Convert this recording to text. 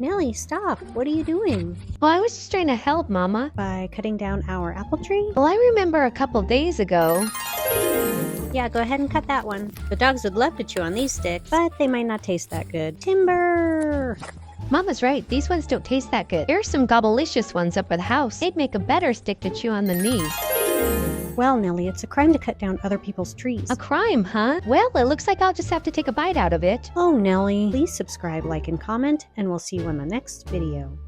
Nelly, stop! What are you doing? Well, I was just trying to help, Mama. By cutting down our apple tree? Well, I remember a couple days ago. Yeah, go ahead and cut that one. The dogs would love to chew on these sticks, but they might not taste that good. Timber! Mama's right, these ones don't taste that good. Here are some gobblicious ones up at the house. They'd make a better stick to chew on than these. Well, Nelly, it's a crime to cut down other people's trees. A crime, huh? Well, it looks like I'll just have to take a bite out of it. Oh, Nelly. Please subscribe, like, and comment, and we'll see you in the next video.